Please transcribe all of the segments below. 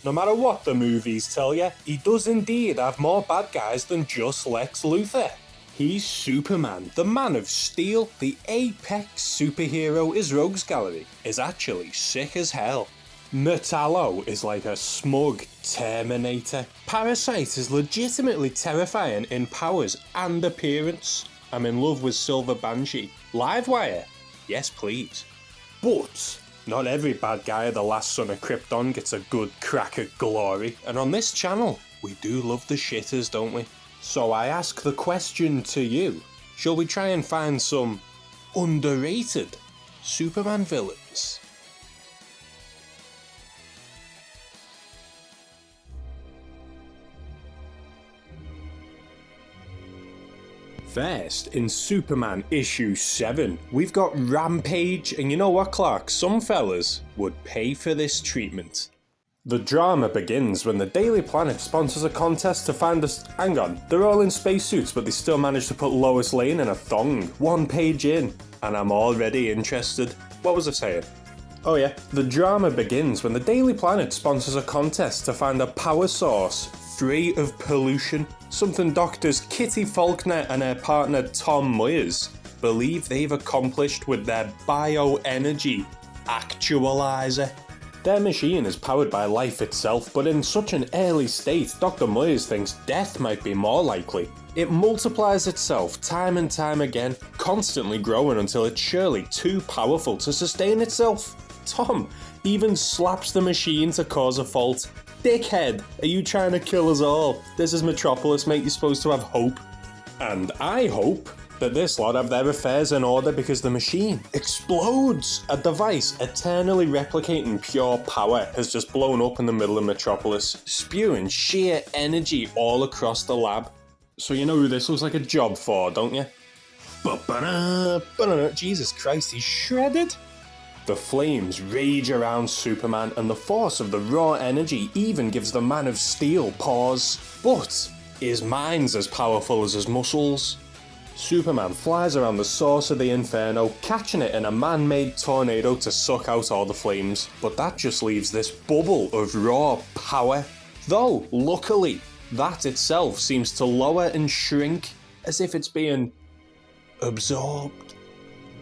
No matter what the movies tell you, he does indeed have more bad guys than just Lex Luthor. He's Superman, the Man of Steel. The apex superhero his rogues gallery is actually sick as hell. Metallo is like a smug Terminator. Parasite is legitimately terrifying in powers and appearance. I'm in love with Silver Banshee. Livewire? Yes please. But not every bad guy, the last son of Krypton, gets a good crack at glory. And on this channel, we do love the shitters, don't we? So I ask the question to you. Shall we try and find some underrated Superman villains? First, in Superman issue 7, we've got Rampage, and you know what, Clark? Some fellas would pay for this treatment. The drama begins when the Daily Planet sponsors a contest to find us. Hang on, they're all in spacesuits, but they still managed to put Lois Lane in a thong, 1 page in, and I'm already interested. What was I saying? Oh yeah, the drama begins when the Daily Planet sponsors a contest to find a power source free of pollution, something doctors Kitty Faulkner and her partner Tom Moyers believe they've accomplished with their bioenergy actualizer. Their machine is powered by life itself, but in such an early state, Dr. Moyers thinks death might be more likely. It multiplies itself time and time again, constantly growing until it's surely too powerful to sustain itself. Tom even slaps the machine to cause a fault. Dickhead, are you trying to kill us all? This is Metropolis, mate, you're supposed to have hope. And I hope that this lot have their affairs in order because the machine explodes. A device eternally replicating pure power has just blown up in the middle of Metropolis, spewing sheer energy all across the lab. So you know who this looks like a job for, don't you? Jesus Christ, he's shredded. The flames rage around Superman, and the force of the raw energy even gives the Man of Steel pause. But his mind's as powerful as his muscles. Superman flies around the source of the inferno, catching it in a man-made tornado to suck out all the flames, but that just leaves this bubble of raw power. Though, luckily, that itself seems to lower and shrink as if it's being absorbed.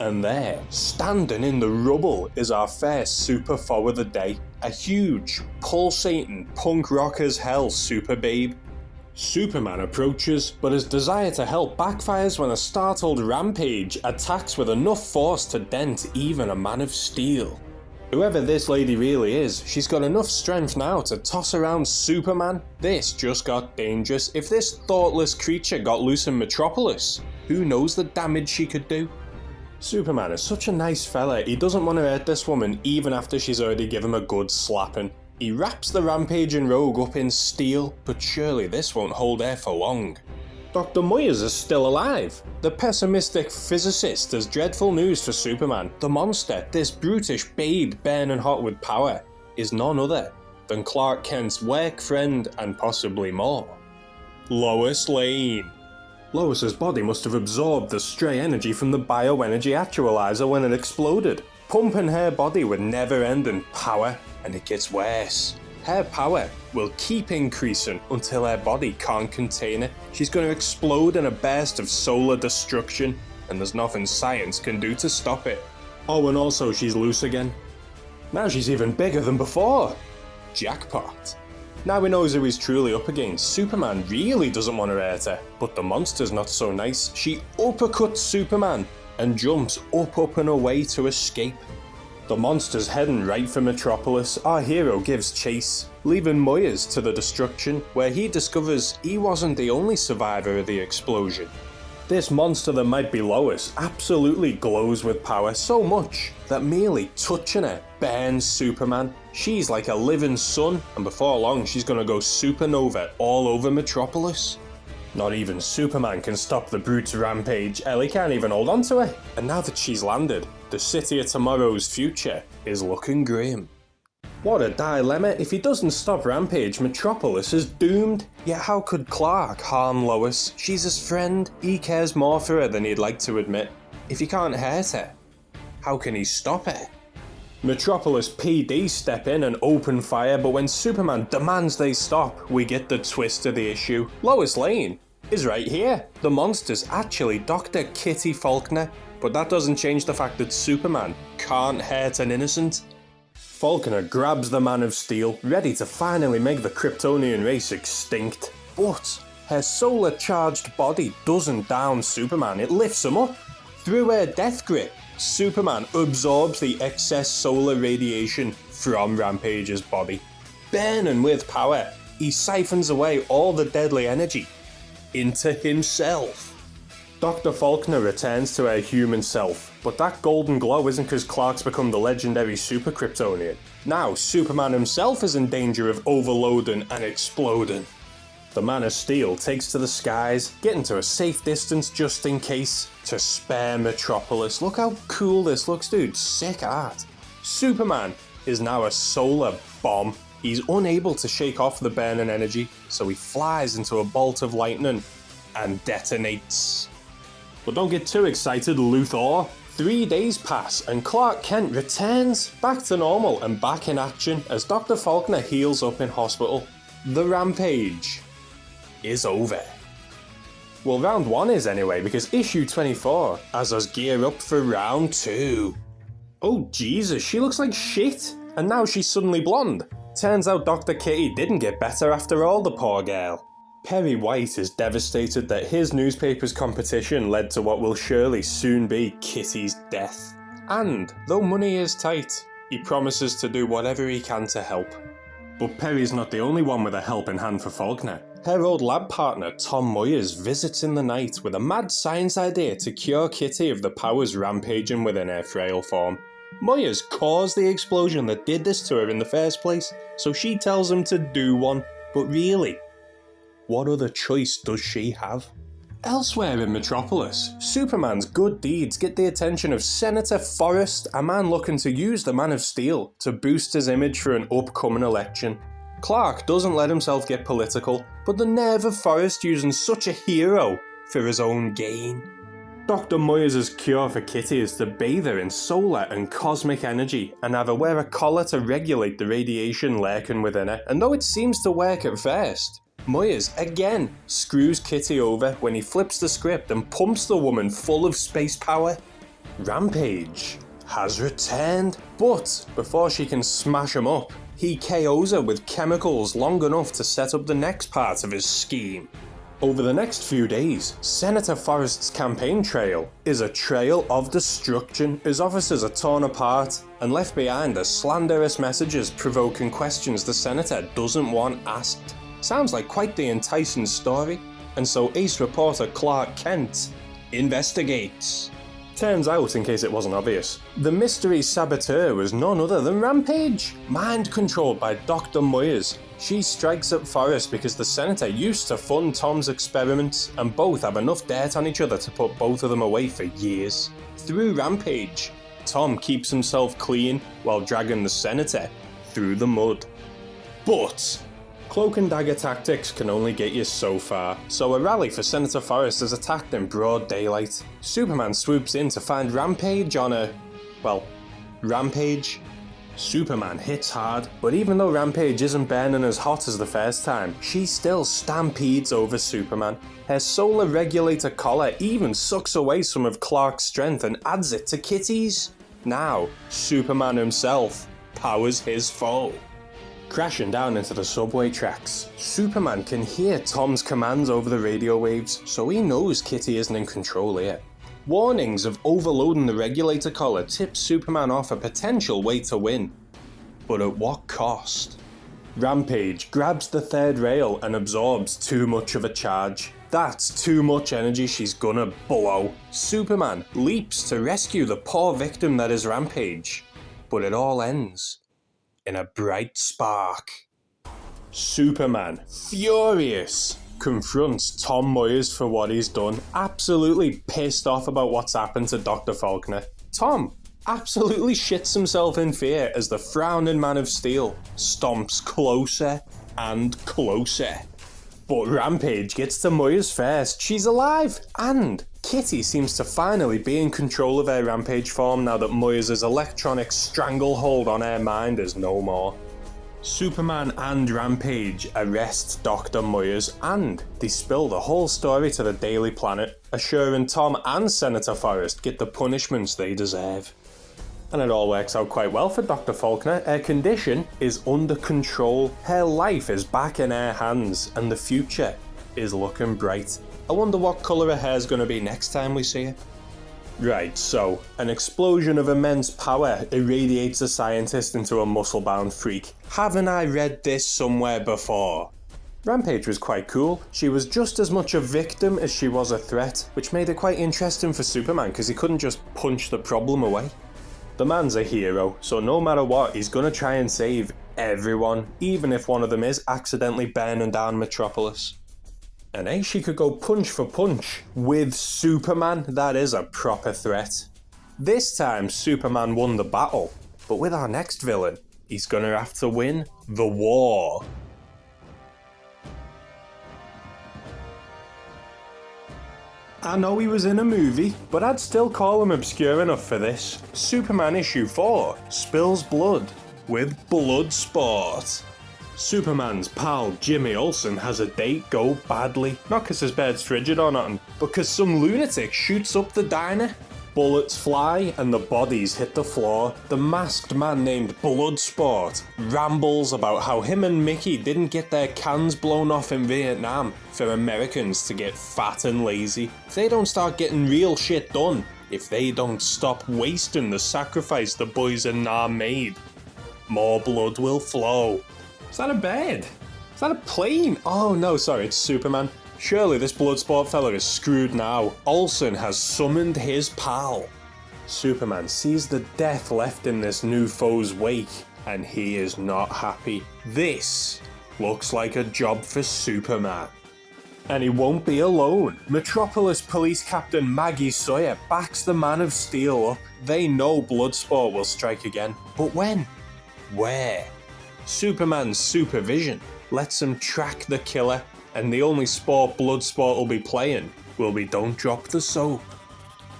And there, standing in the rubble, is our first super foe of the day, a huge, pulsating, punk rock as hell super babe. Superman approaches, but his desire to help backfires when a startled Rampage attacks with enough force to dent even a Man of Steel. Whoever this lady really is, she's got enough strength now to toss around Superman. This just got dangerous. If this thoughtless creature got loose in Metropolis, who knows the damage she could do? Superman is such a nice fella, he doesn't want to hurt this woman even after she's already given him a good slapping. He wraps the rampaging rogue up in steel, but surely this won't hold her for long. Dr. Moyers is still alive. The pessimistic physicist has dreadful news for Superman. The monster, this brutish babe burning hot with power, is none other than Clark Kent's work friend and possibly more. Lois Lane. Lois's body must have absorbed the stray energy from the bioenergy actualizer when it exploded, pumping her body with never-ending power, and it gets worse. Her power will keep increasing until her body can't contain it. She's going to explode in a burst of solar destruction, and there's nothing science can do to stop it. Oh, and also she's loose again. Now she's even bigger than before. Jackpot. Now he knows who he's truly up against. Superman really doesn't want to hurt her, but the monster's not so nice. She uppercuts Superman and jumps up and away to escape. The monster's heading right for Metropolis. Our hero gives chase, leaving Moyers to the destruction, where he discovers he wasn't the only survivor of the explosion. This monster that might be Lois absolutely glows with power so much that merely touching her burns Superman. She's like a living sun, and before long she's gonna go supernova all over Metropolis. Not even Superman can stop the brute's rampage. Ellie can't even hold on to her. And now that she's landed, the city of tomorrow's future is looking grim. What a dilemma. If he doesn't stop Rampage, Metropolis is doomed. Yet how could Clark harm Lois? She's his friend. He cares more for her than he'd like to admit. If he can't hurt her, how can he stop her? Metropolis PD step in and open fire, but when Superman demands they stop, we get the twist of the issue. Lois Lane is right here. The monster's actually Dr. Kitty Faulkner, but that doesn't change the fact that Superman can't hurt an innocent. Faulkner grabs the Man of Steel, ready to finally make the Kryptonian race extinct, but her solar-charged body doesn't down Superman, it lifts him up. Through her death grip, Superman absorbs the excess solar radiation from Rampage's body. Burning with power, he siphons away all the deadly energy into himself. Dr. Faulkner returns to her human self, but that golden glow isn't because Clark's become the legendary Super Kryptonian. Now Superman himself is in danger of overloading and exploding. The Man of Steel takes to the skies, getting to a safe distance just in case, to spare Metropolis. Look how cool this looks, dude. Sick art. Superman is now a solar bomb. He's unable to shake off the burning energy, so he flies into a bolt of lightning and detonates. But don't get too excited, Luthor. 3 days pass and Clark Kent returns back to normal and back in action as Dr. Faulkner heals up in hospital. The Rampage is over. Well, round 1 is anyway, because issue 24 has us gear up for round 2. Oh Jesus, she looks like shit, and now she's suddenly blonde. Turns out Dr. Kitty didn't get better after all, the poor girl. Perry White is devastated that his newspaper's competition led to what will surely soon be Kitty's death. And, though money is tight, he promises to do whatever he can to help. But Perry's not the only one with a helping hand for Faulkner. Her old lab partner, Tom Moyers, visits in the night with a mad science idea to cure Kitty of the powers rampaging within her frail form. Moyers caused the explosion that did this to her in the first place, so she tells him to do one. But really, what other choice does she have? Elsewhere in Metropolis, Superman's good deeds get the attention of Senator Forrest, a man looking to use the Man of Steel to boost his image for an upcoming election. Clark doesn't let himself get political, but the nerve of Forrest using such a hero for his own gain. Dr. Moyers' cure for Kitty is to bathe her in solar and cosmic energy and have her wear a collar to regulate the radiation lurking within her, and though it seems to work at first, Moyers again screws Kitty over when he flips the script and pumps the woman full of space power. Rampage has returned, but before she can smash him up, he KOs her with chemicals long enough to set up the next part of his scheme. Over the next few days, Senator Forrest's campaign trail is a trail of destruction. His officers are torn apart and left behind as slanderous messages provoking questions the senator doesn't want asked. Sounds like quite the enticing story, and so ace reporter Clark Kent investigates. Turns out, in case it wasn't obvious, the mystery saboteur was none other than Rampage, mind-controlled by Dr. Moyers. She strikes at Forrest because the senator used to fund Tom's experiments, and both have enough dirt on each other to put both of them away for years. Through Rampage, Tom keeps himself clean while dragging the senator through the mud. But cloak and dagger tactics can only get you so far, so a rally for Senator Forrest is attacked in broad daylight. Superman swoops in to find Rampage on a... Rampage. Superman hits hard, but even though Rampage isn't burning as hot as the first time, she still stampedes over Superman. Her solar regulator collar even sucks away some of Clark's strength and adds it to Kitty's. Now, Superman himself powers his foe. Crashing down into the subway tracks, Superman can hear Tom's commands over the radio waves, so he knows Kitty isn't in control here. Warnings of overloading the regulator collar tip Superman off a potential way to win. But at what cost? Rampage grabs the third rail and absorbs too much of a charge. That's too much energy she's gonna blow. Superman leaps to rescue the poor victim that is Rampage, but it all ends in a bright spark. Superman, furious, confronts Tom Moyers for what he's done, absolutely pissed off about what's happened to Dr. Faulkner. Tom absolutely shits himself in fear as the frowning Man of Steel stomps closer and closer. But Rampage gets to Moyers first. She's alive, and Kitty seems to finally be in control of her Rampage form now that Moyers' electronic stranglehold on her mind is no more. Superman and Rampage arrest Dr. Moyers and they spill the whole story to the Daily Planet, assuring Tom and Senator Forrest get the punishments they deserve. And it all works out quite well for Dr. Faulkner. Her condition is under control, her life is back in her hands, and the future is looking bright. I wonder what colour her hair's going to be next time we see her. Right, so, an explosion of immense power irradiates a scientist into a muscle-bound freak. Haven't I read this somewhere before? Rampage was quite cool. She was just as much a victim as she was a threat, which made it quite interesting for Superman because he couldn't just punch the problem away. The man's a hero, so no matter what, he's gonna try and save everyone, even if one of them is accidentally burning down Metropolis. And she could go punch for punch with Superman. That is a proper threat. This time Superman won the battle, but with our next villain, he's gonna have to win the war. I know he was in a movie, but I'd still call him obscure enough for this. Superman issue 4 spills blood with Bloodsport. Superman's pal Jimmy Olsen has a date go badly, not because his bed's frigid or nothing, but because some lunatic shoots up the diner. Bullets fly and the bodies hit the floor. The masked man named Bloodsport rambles about how him and Mickey didn't get their cans blown off in Vietnam for Americans to get fat and lazy. If they don't start getting real shit done, if they don't stop wasting the sacrifice the boys in Nam made, more blood will flow. Is that a bird? Is that a plane? Oh no, sorry, it's Superman. Surely this Bloodsport fella is screwed now. Olsen has summoned his pal. Superman sees the death left in this new foe's wake, and he is not happy. This looks like a job for Superman. And he won't be alone. Metropolis Police Captain Maggie Sawyer backs the Man of Steel up. They know Bloodsport will strike again. But when? Where? Superman's supervision lets him track the killer, and the only sport Bloodsport will be playing will be Don't Drop the Soap.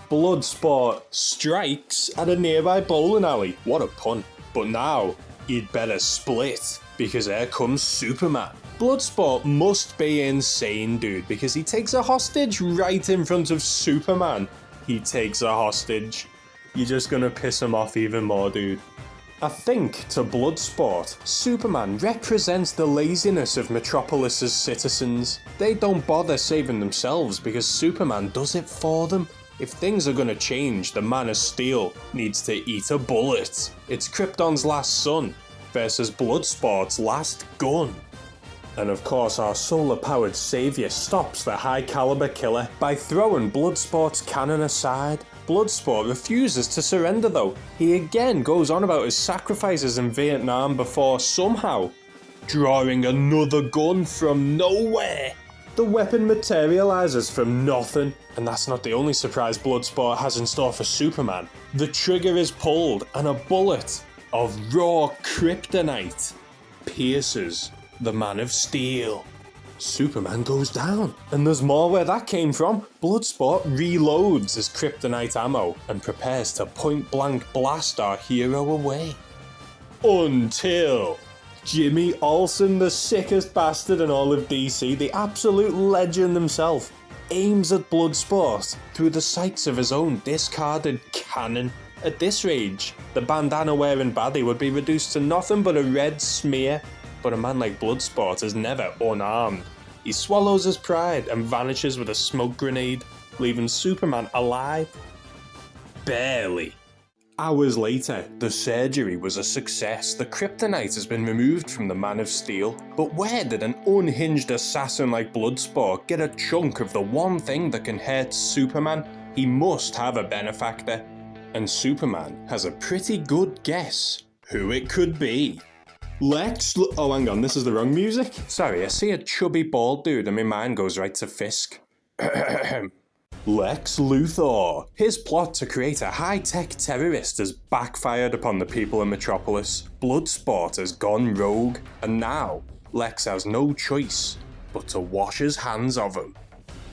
Bloodsport strikes at a nearby bowling alley. What a pun. But now, he'd better split, because here comes Superman. Bloodsport must be insane, dude, because he takes a hostage right in front of Superman. He takes a hostage. You're just gonna piss him off even more, dude. I think, to Bloodsport, Superman represents the laziness of Metropolis's citizens. They don't bother saving themselves because Superman does it for them. If things are gonna change, the Man of Steel needs to eat a bullet. It's Krypton's last son versus Bloodsport's last gun. And of course our solar-powered saviour stops the high-caliber killer by throwing Bloodsport's cannon aside. Bloodsport refuses to surrender though. He again goes on about his sacrifices in Vietnam before somehow drawing another gun from nowhere. The weapon materializes from nothing, and that's not the only surprise Bloodsport has in store for Superman. The trigger is pulled and a bullet of raw kryptonite pierces the Man of Steel. Superman goes down, and there's more where that came from. Bloodsport reloads his kryptonite ammo and prepares to point-blank blast our hero away. Until Jimmy Olsen, the sickest bastard in all of DC, the absolute legend himself, aims at Bloodsport through the sights of his own discarded cannon. At this rage, the bandana-wearing baddie would be reduced to nothing but a red smear. But a man like Bloodsport is never unarmed. He swallows his pride and vanishes with a smoke grenade, leaving Superman alive. Barely. Hours later, the surgery was a success. The kryptonite has been removed from the Man of Steel. But where did an unhinged assassin like Bloodsport get a chunk of the one thing that can hurt Superman? He must have a benefactor. And Superman has a pretty good guess who it could be. Oh, hang on, this is the wrong music. Sorry, I see a chubby bald dude and my mind goes right to Fisk. Lex Luthor. His plot to create a high-tech terrorist has backfired upon the people of Metropolis. Bloodsport has gone rogue, and now Lex has no choice but to wash his hands of him.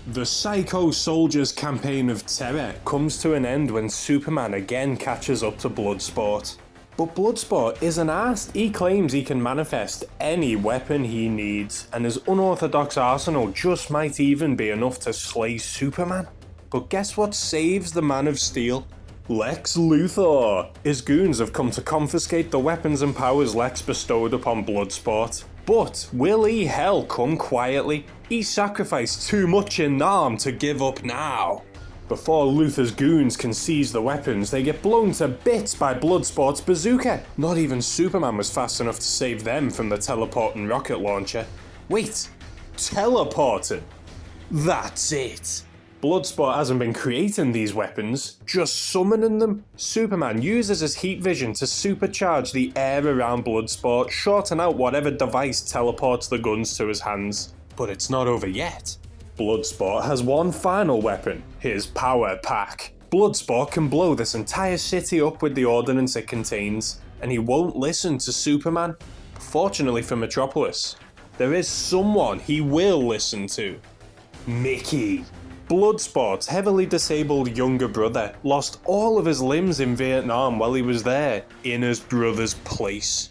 The Psycho Soldiers campaign of TERRA comes to an end when Superman again catches up to Bloodsport. But Bloodsport isn't asked. He claims he can manifest any weapon he needs, and his unorthodox arsenal just might even be enough to slay Superman. But guess what saves the Man of Steel? Lex Luthor! His goons have come to confiscate the weapons and powers Lex bestowed upon Bloodsport. But will he hell come quietly? He sacrificed too much in Nam to give up now. Before Luthor's goons can seize the weapons, they get blown to bits by Bloodsport's bazooka. Not even Superman was fast enough to save them from the teleporting rocket launcher. Wait, teleporting? That's it. Bloodsport hasn't been creating these weapons, just summoning them. Superman uses his heat vision to supercharge the air around Bloodsport, shorten out whatever device teleports the guns to his hands. But it's not over yet. Bloodsport has one final weapon, his power pack. Bloodsport can blow this entire city up with the ordnance it contains, and he won't listen to Superman. Fortunately for Metropolis, there is someone he will listen to. Mickey. Bloodsport's heavily disabled younger brother lost all of his limbs in Vietnam while he was there, in his brother's place.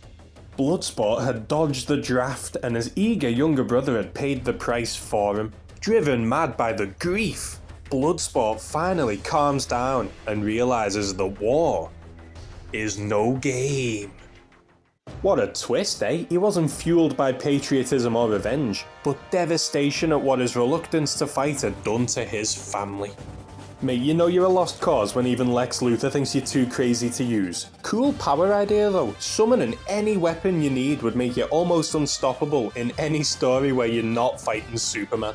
Bloodsport had dodged the draft, and his eager younger brother had paid the price for him. Driven mad by the grief, Bloodsport finally calms down and realizes the war is no game. What a twist, eh? He wasn't fueled by patriotism or revenge, but devastation at what his reluctance to fight had done to his family. Mate, you know you're a lost cause when even Lex Luthor thinks you're too crazy to use. Cool power idea though. Summoning any weapon you need would make you almost unstoppable in any story where you're not fighting Superman.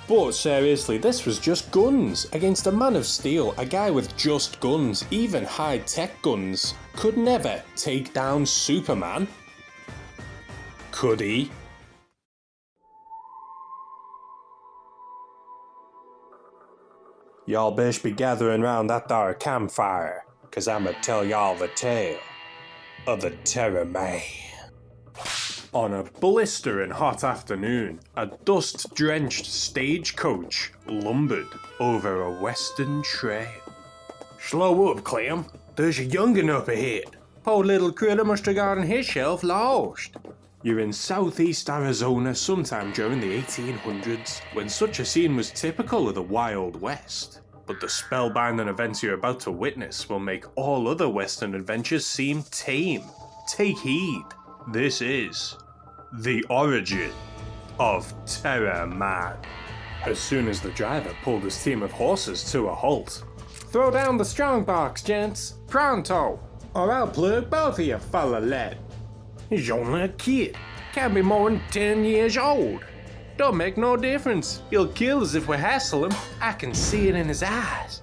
But seriously, this was just guns against a Man of Steel. A guy with just guns, even high-tech guns, could never take down Superman. Could he? Y'all best be gathering round that there campfire, 'cause I'ma tell y'all the tale of the Terror Man. On a blistering hot afternoon, a dust-drenched stagecoach lumbered over a western trail. Slow up, Clem. There's a young'un up ahead. Poor little critter must have gotten himself lost. You're in southeast Arizona sometime during the 1800s, when such a scene was typical of the Wild West. But the spellbinding events you're about to witness will make all other western adventures seem tame. Take heed. This is the origin of Terror Man. As soon as the driver pulled his team of horses to a halt. Throw down the strong box, gents. Pronto! Or I'll plug both of you, fella lad. He's only a kid. Can't be more than 10 years old. Don't make no difference. He'll kill us if we hassle him. I can see it in his eyes.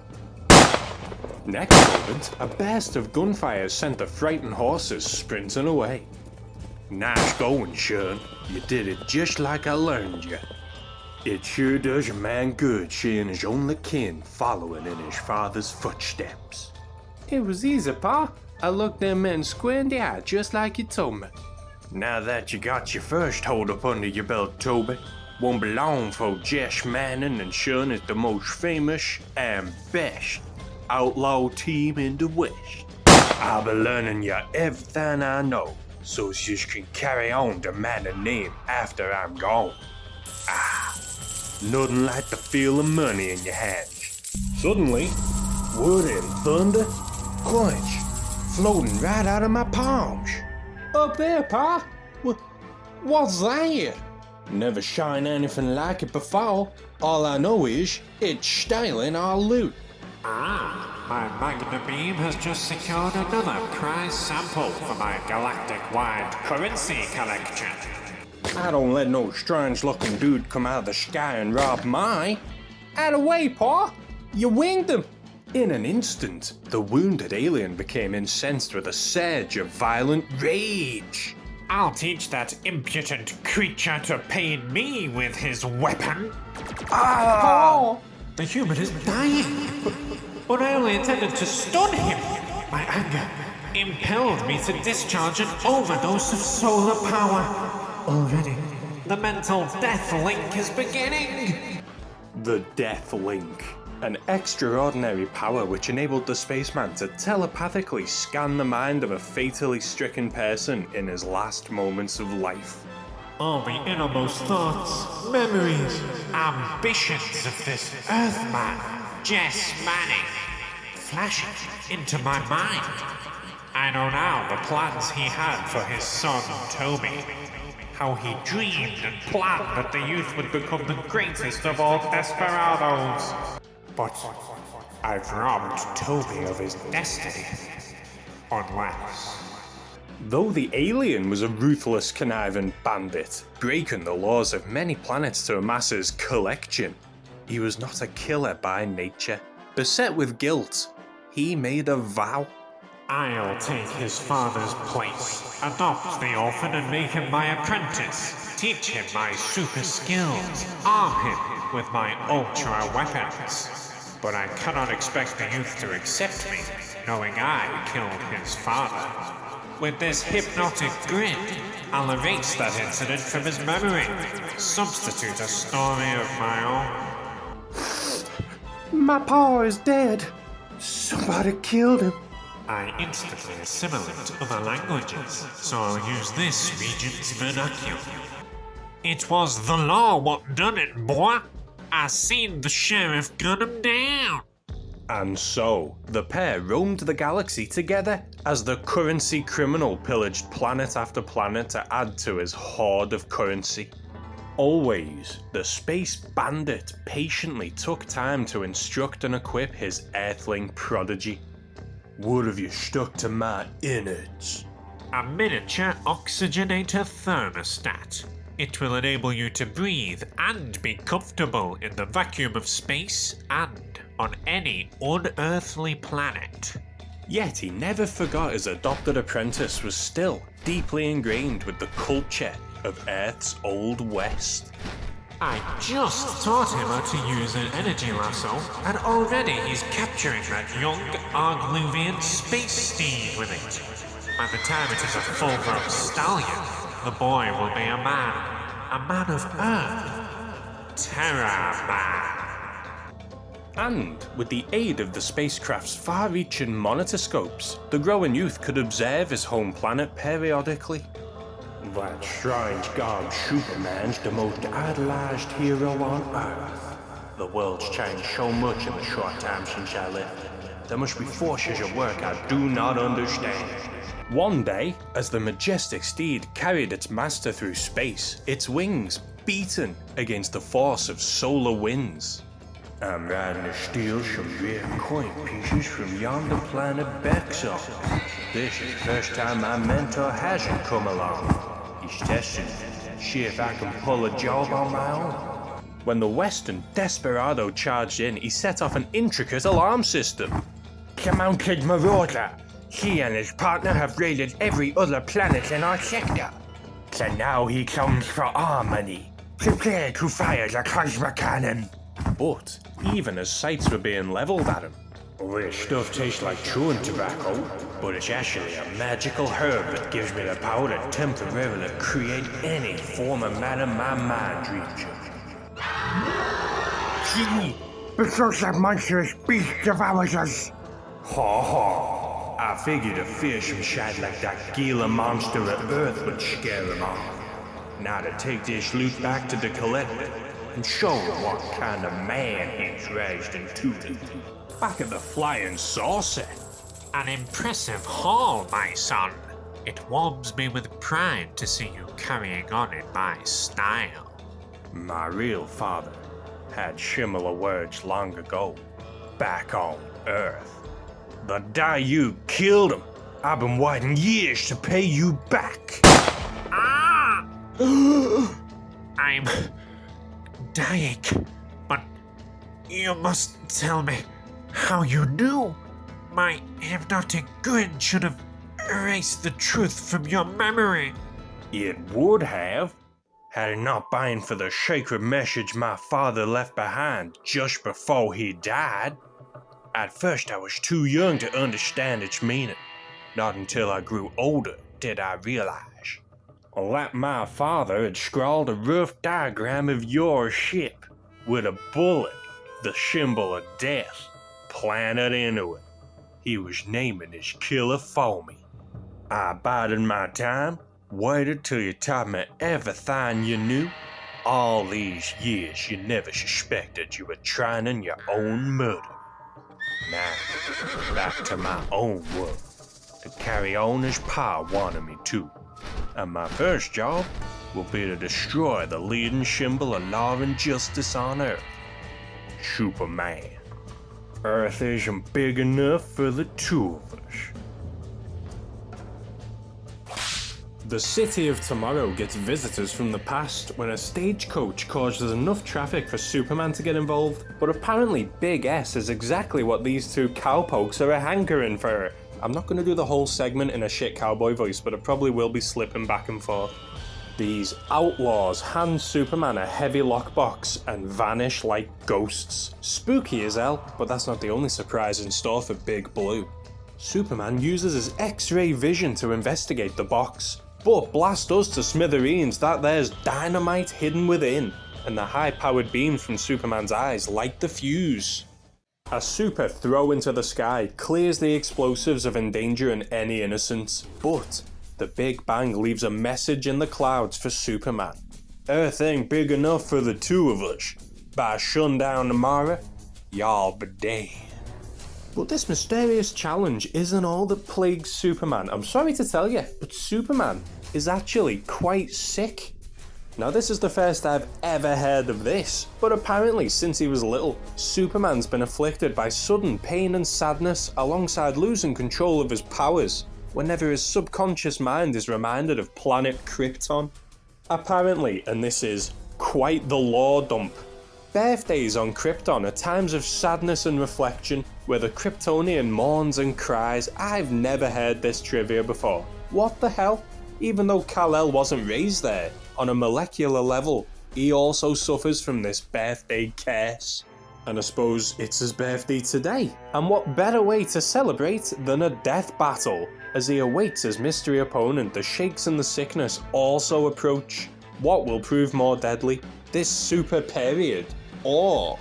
Next moment, a burst of gunfire sent the frightened horses sprinting away. Nice going, Sean. You did it just like I learned you. It sure does a man good seeing his only kin following in his father's footsteps. It was easy, Pa. I looked them men square in the eye just like you told me. Now that you got your first hold up under your belt, Toby, won't be long for Jess Manning and Sean is the most famous and best outlaw team in the West. I'll be learning you everything I know, so you can carry on demanding name after I'm gone. Nothing like the feel of money in your hands. Suddenly, wood and thunder, crunch, floating right out of my palms. Up there, Pa? What's that? Never seen anything like it before. All I know is it's stealing our loot. My Magna Beam has just secured another prize sample for my galactic-wide currency collection. I don't let no strange-looking dude come out of the sky and rob mine. Out of the way, Pa! You winged him! In an instant, the wounded alien became incensed with a surge of violent rage. I'll teach that impudent creature to pain me with his weapon. Oh! The human is dying. But I only intended to stun him. My anger impelled me to discharge an overdose of solar power. Already, the mental death link is beginning. The Death Link. An extraordinary power which enabled the spaceman to telepathically scan the mind of a fatally stricken person in his last moments of life. All the innermost thoughts, memories, ambitions of this Earthman, Jess Manning, flashing into my mind. I know now the plans he had for his son Toby. How he dreamed and planned that the youth would become the greatest of all desperados. But I've robbed Toby of his destiny. Unless... Though the alien was a ruthless, conniving bandit, breaking the laws of many planets to amass his collection, he was not a killer by nature. Beset with guilt, he made a vow. I'll take his father's place, adopt the orphan and make him my apprentice, teach him my super skills, arm him with my ultra weapons. But I cannot expect the youth to accept me, knowing I killed his father. With this hypnotic grin, I'll erase that incident from his memory, substitute a story of my own. My pa is dead. Somebody killed him. I instantly assimilate other languages, so I'll use this region's vernacular. It was the law what done it, boy. I seen the sheriff gun him down. And so, the pair roamed the galaxy together as the currency criminal pillaged planet after planet to add to his hoard of currency. Always, the space bandit patiently took time to instruct and equip his Earthling prodigy. What have you stuck to my innards? A miniature oxygenator thermostat. It will enable you to breathe and be comfortable in the vacuum of space and on any unearthly planet. Yet he never forgot his adopted apprentice was still deeply ingrained with the culture of Earth's Old West. I just taught him how to use an energy lasso, and already he's capturing that young Argluvian space steed with it. By the time it is a full-grown stallion, the boy will be a man of Earth, TERRA man. And with the aid of the spacecraft's far-reaching monitorscopes, the growing youth could observe his home planet periodically. That strange god Superman's the most idolized hero on Earth. The world's changed so much in the short time since I left. There must be forces at work I do not understand. One day, as the majestic steed carried its master through space, its wings beaten against the force of solar winds. I'm riding to steal some rare coin pieces from yonder planet Bexar. This is the first time my mentor hasn't come along. He's testing to see if I can pull a job on my own. When the Western desperado charged in, he set off an intricate alarm system. Mounted Marauder. He and his partner have raided every other planet in our sector. So now he comes for our money. Prepare to fire the cosmic cannon. But even as sights were being leveled at him, this stuff tastes like chewing tobacco, but it's actually a magical herb that gives me the power to temporarily create any form of matter my mind dreams of. Gee, because that monstrous beast devours us. Ha ha. I figured a fish inside like that Gila monster of Earth would scare him off. Now to take this loot back to the collector and show him what kind of man he's raised in tootin. Back at the Flying Saucer. An impressive haul, my son. It warms me with pride to see you carrying on in my style. My real father had similar words long ago, back on Earth. The day you killed him, I've been waiting years to pay you back. Ah! I'm dying, but you must tell me how you knew. My hypnotic grin should have erased the truth from your memory. It would have, had it not been for the sacred message my father left behind just before he died. At first I was too young to understand its meaning. Not until I grew older did I realize that my father had scrawled a rough diagram of your ship, with a bullet, the symbol of death, planted into it. He was naming his killer for me. I bided my time, waited till you taught me everything you knew. All these years you never suspected you were trying in your own murder. Now, back to my own world, to carry on as Pa wanted me to. And my first job will be to destroy the leading symbol of law and justice on Earth, Superman. Earth isn't big enough for the two of us. The city of tomorrow gets visitors from the past when a stagecoach causes enough traffic for Superman to get involved, but apparently Big S is exactly what these two cowpokes are a hankering for. I'm not going to do the whole segment in a shit cowboy voice, but I probably will be slipping back and forth. These outlaws hand Superman a heavy lockbox and vanish like ghosts. Spooky as hell, but that's not the only surprise in store for Big Blue. Superman uses his X-ray vision to investigate the box, but blast us to smithereens that there's dynamite hidden within, and the high-powered beams from Superman's eyes light the fuse. A super throw into the sky clears the explosives of endangering any innocents, but the Big Bang leaves a message in the clouds for Superman. Earth ain't big enough for the two of us. By sundown tomorrow, y'all be dead. But this mysterious challenge isn't all that plagues Superman. I'm sorry to tell you, but Superman is actually quite sick. Now this is the first I've ever heard of this, but apparently since he was little, Superman's been afflicted by sudden pain and sadness alongside losing control of his powers whenever his subconscious mind is reminded of planet Krypton. Apparently, and this is quite the lore dump, birthdays on Krypton are times of sadness and reflection where the Kryptonian mourns and cries. I've never heard this trivia before. What the hell? Even though Kal-El wasn't raised there, on a molecular level, he also suffers from this birthday curse. And I suppose it's his birthday today. And what better way to celebrate than a death battle, as he awaits his mystery opponent. The shakes and the sickness also approach. What will prove more deadly? This super period, or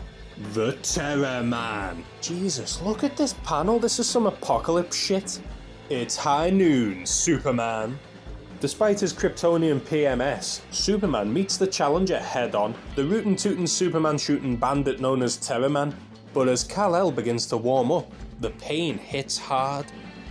the Terror Man? Jesus, look at this panel. This is some apocalypse shit. It's high noon, Superman. Despite his Kryptonian PMS, Superman meets the challenger head-on, the rootin tootin Superman shooting bandit known as Terror Man. But as Kal-El begins to warm up, the pain hits hard.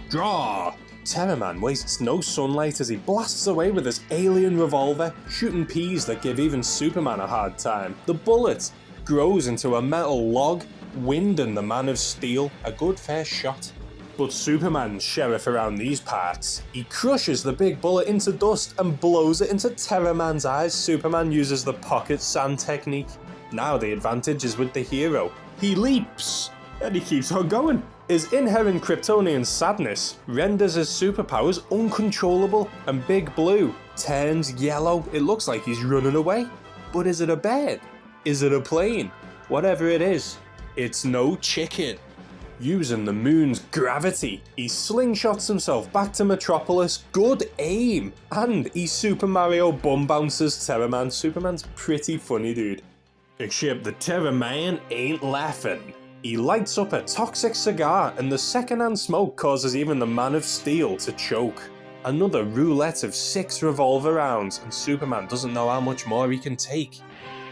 Draw! Terror Man wastes no sunlight as he blasts away with his alien revolver, shooting peas that give even Superman a hard time. The bullet grows into a metal log, winding the Man of Steel a good fair shot. But Superman's sheriff around these parts. He crushes the big bullet into dust and blows it into Terror Man's eyes. Superman uses the pocket sand technique. Now the advantage is with the hero. He leaps, and he keeps on going. His inherent Kryptonian sadness renders his superpowers uncontrollable, and Big Blue turns yellow. It looks like he's running away. But is it a bird? Is it a plane? Whatever it is, it's no chicken. Using the moon's gravity, he slingshots himself back to Metropolis. Good aim! And he Super Mario bum bounces Terror Man. Superman's pretty funny, dude. Except the Terror Man ain't laughing. He lights up a toxic cigar, and the secondhand smoke causes even the Man of Steel to choke. Another roulette of 6 revolver rounds, and Superman doesn't know how much more he can take.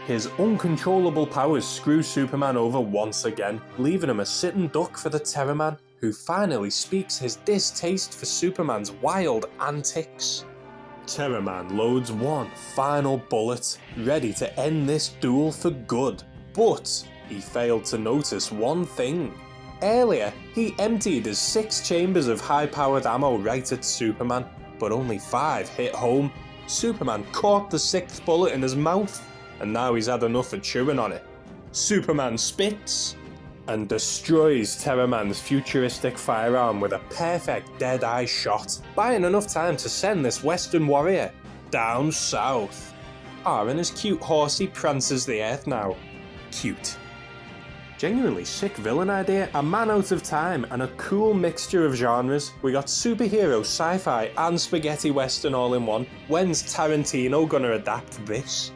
His uncontrollable powers screw Superman over once again, leaving him a sitting duck for the Terror Man, who finally speaks his distaste for Superman's wild antics. Terror Man loads one final bullet, ready to end this duel for good, but he failed to notice one thing. Earlier, he emptied his 6 chambers of high-powered ammo right at Superman, but only 5 hit home. Superman caught the 6th bullet in his mouth, and now he's had enough of chewing on it. Superman spits and destroys Terror Man's futuristic firearm with a perfect dead-eye shot, buying enough time to send this Western warrior down south. And his cute horsey prances the earth now. Cute. Genuinely sick villain idea, a man out of time, and a cool mixture of genres. We got superhero, sci-fi, and spaghetti western all in one. When's Tarantino gonna adapt this?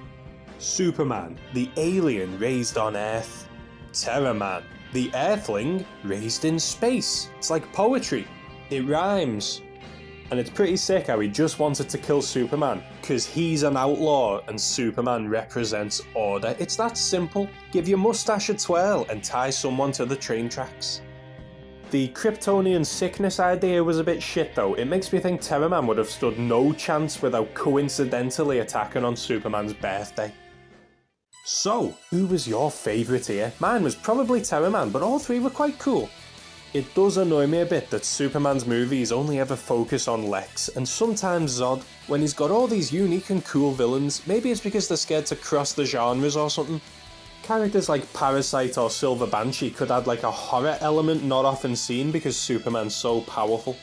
Superman, the alien raised on Earth. Terra Man, the Earthling raised in space. It's like poetry. It rhymes. And it's pretty sick how he just wanted to kill Superman, because he's an outlaw and Superman represents order. It's that simple. Give your mustache a twirl and tie someone to the train tracks. The Kryptonian sickness idea was a bit shit though. It makes me think Terra Man would have stood no chance without coincidentally attacking on Superman's birthday. So, who was your favourite here? Mine was probably Terra Man, but all three were quite cool. It does annoy me a bit that Superman's movies only ever focus on Lex, and sometimes Zod, when he's got all these unique and cool villains. Maybe it's because they're scared to cross the genres or something. Characters like Parasite or Silver Banshee could add like a horror element not often seen because Superman's so powerful.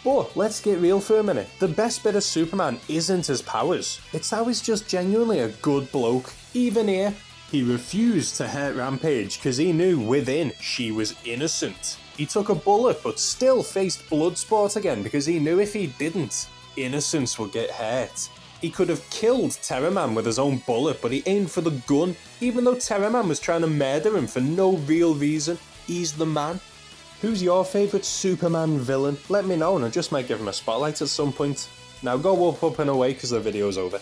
But let's get real for a minute. The best bit of Superman isn't his powers. It's how he's just genuinely a good bloke. Even here, he refused to hurt Rampage because he knew within she was innocent. He took a bullet but still faced Bloodsport again because he knew if he didn't, innocence would get hurt. He could have killed Terra Man with his own bullet, but he aimed for the gun, even though Terra Man was trying to murder him for no real reason. He's the man. Who's your favourite Superman villain? Let me know and I just might give him a spotlight at some point. Now go up and away because the video's over.